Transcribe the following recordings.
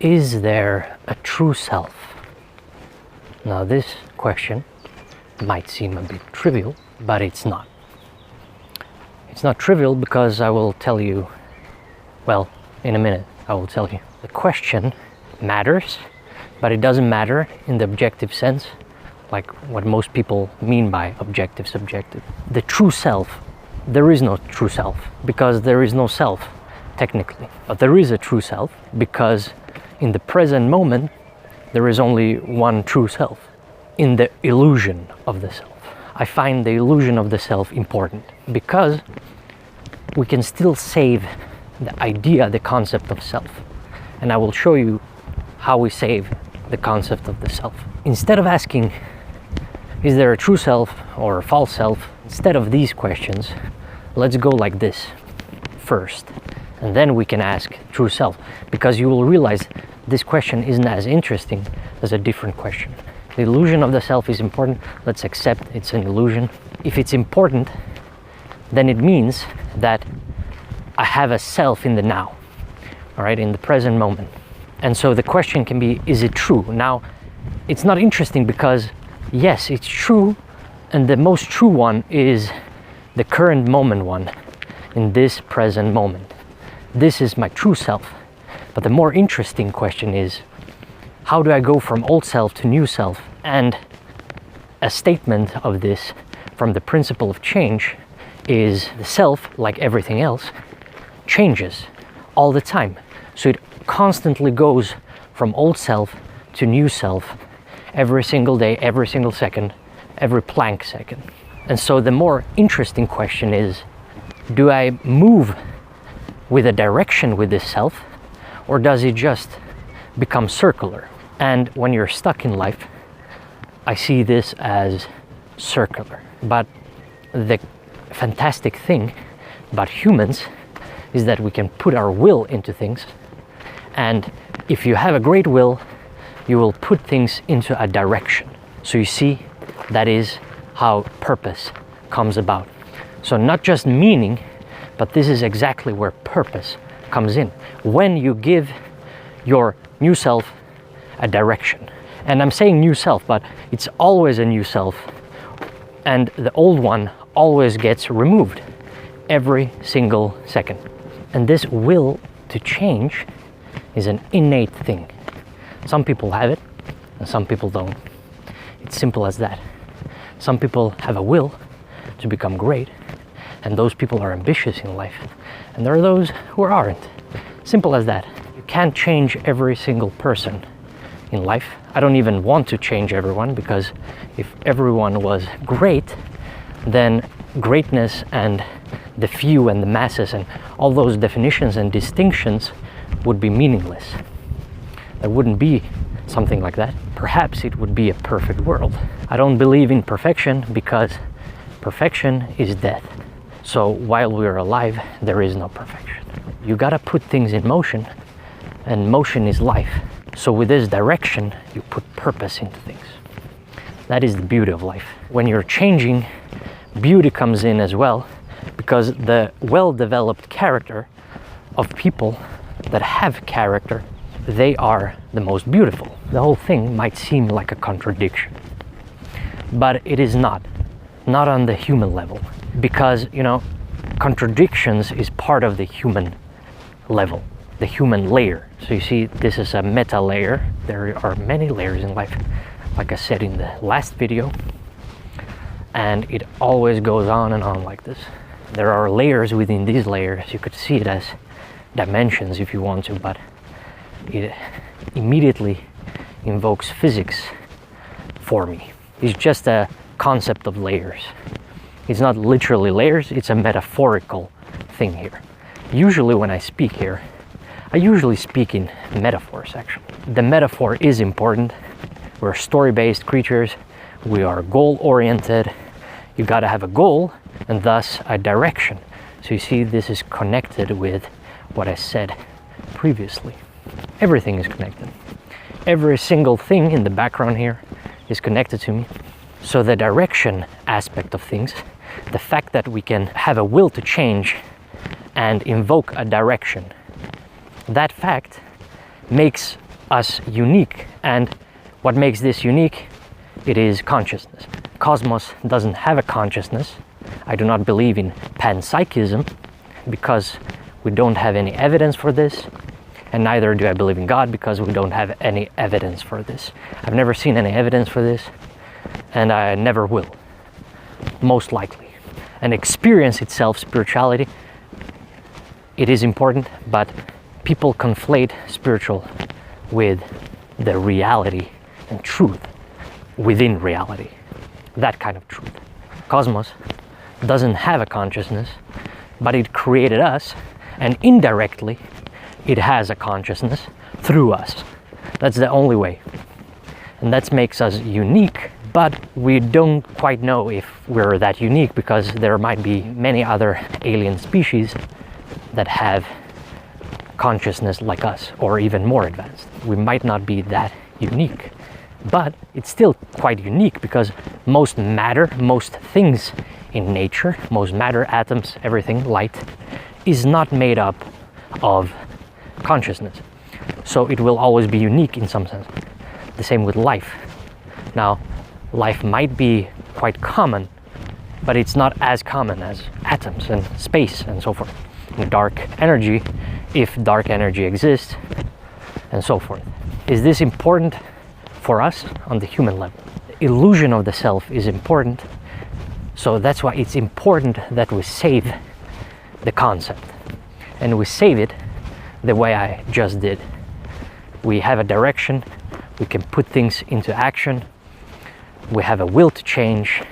Is there a true self? Now this question might seem a bit trivial, but it's not. It's not trivial because I will tell you, well, in a minute I will tell you. The question matters, but it doesn't matter in the objective sense, like what most people mean by objective, subjective. The true self, there is no true self because there is no self technically, but there is a true self because in the present moment there is only one true self. In the illusion of the self, I find the illusion of the self important because we can still save the idea, the concept of self, and I will show you how we save the concept of the self. Instead of asking, is there a true self or a false self? Instead of these questions, let's go like this first, and then we can ask true self, because you will realize this question isn't as interesting as a different question. The illusion of the self is important. Let's accept it's an illusion. If it's important, then it means that I have a self in the now, all right, in the present moment. And so the question can be, is it true? Now, it's not interesting because yes, it's true, and the most true one is the current moment one, in this present moment. This is my true self. But the more interesting question is, how do I go from old self to new self? And a statement of this from the principle of change is the self, like everything else, changes all the time. So it constantly goes from old self to new self every single day, every single second, every Planck second. And so the more interesting question is, do I move with a direction with this self, or does it just become circular? And when you're stuck in life, I see this as circular. But the fantastic thing about humans is that we can put our will into things, and if you have a great will, you will put things into a direction. So you see, that is how purpose comes about. So not just meaning, but this is exactly where purpose comes in. When you give your new self a direction. And I'm saying new self, but it's always a new self, and the old one always gets removed every single second. And this will to change is an innate thing. Some people have it and some people don't. It's simple as that. Some people have a will to become great, and those people are ambitious in life, and there are those who aren't. Simple as that. You can't change every single person in life. I don't even want to change everyone, because if everyone was great, then greatness and the few and the masses and all those definitions and distinctions would be meaningless. There wouldn't be something like that. Perhaps it would be a perfect world. I don't believe in perfection, because perfection is death. So while we're alive, there is no perfection. You gotta put things in motion, and motion is life. So with this direction, you put purpose into things. That is the beauty of life. When you're changing, beauty comes in as well, because the well-developed character of people that have character, they are the most beautiful. The whole thing might seem like a contradiction, but it is not on the human level, because, you know, contradictions is part of the human level, the human layer. So you see, this is a meta layer. There are many layers in life, like I said in the last video, and it always goes on and on like this. There are layers within these layers. You could see it as dimensions if you want to, but it immediately invokes physics for me. It's just a concept of layers. It's not literally layers, it's a metaphorical thing here. Usually when I speak here, I usually speak in metaphors actually. The metaphor is important. We're story-based creatures. We are goal-oriented. You gotta have a goal and thus a direction. So you see, this is connected with what I said previously. Everything is connected. Every single thing in the background here is connected to me. So the direction aspect of things, the fact that we can have a will to change and invoke a direction, that fact makes us unique. And what makes this unique? It is consciousness. Cosmos doesn't have a consciousness. I do not believe in panpsychism because we don't have any evidence for this, and neither do I believe in God because we don't have any evidence for this. I've never seen any evidence for this, and I never will, most likely. And experience itself, spirituality, it is important, but people conflate spiritual with the reality and truth within reality, that kind of truth. Cosmos doesn't have a consciousness, but it created us, and indirectly it has a consciousness through us. That's the only way. And that makes us unique, but we don't quite know if we're that unique because there might be many other alien species that have consciousness like us, or even more advanced. We might not be that unique, but it's still quite unique because most matter, most things in nature, most matter, atoms, everything, light, is not made up of consciousness. So it will always be unique in some sense. The same with life. Now, life might be quite common, but it's not as common as atoms and space and so forth. And dark energy, if dark energy exists, and so forth. Is this important for us on the human level? The illusion of the self is important, so that's why it's important that we save the concept. And we save it the way I just did. We have a direction, we can put things into action, we have a will to change,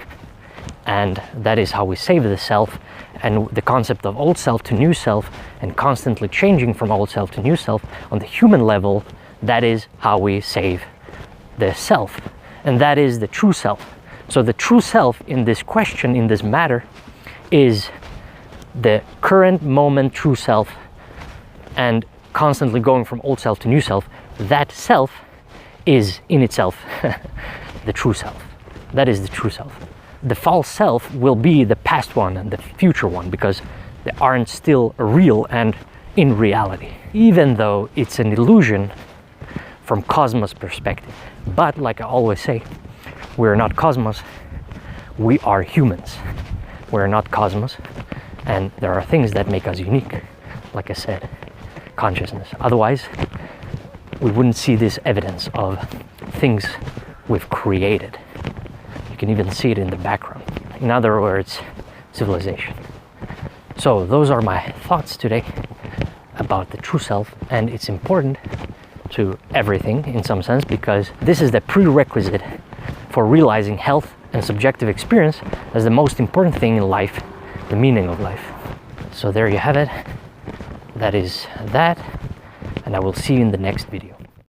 and that is how we save the self. And the concept of old self to new self, and constantly changing from old self to new self on the human level, that is how we save the self. And that is the true self. So the true self in this question, in this matter, is the current moment true self, and constantly going from old self to new self. That self is in itself the true self. That is the true self. The false self will be the past one and the future one because they aren't still real and in reality, even though it's an illusion from cosmos perspective. But like I always say, we're not cosmos, we are humans. We're not cosmos, and there are things that make us unique. Like I said, consciousness. Otherwise, we wouldn't see this evidence of things we've created. You can even see it in the background. In other words, civilization. So those are my thoughts today about the true self, and it's important to everything in some sense because this is the prerequisite for realizing health and subjective experience as the most important thing in life, the meaning of life. So there you have it. That is that, and I will see you in the next video.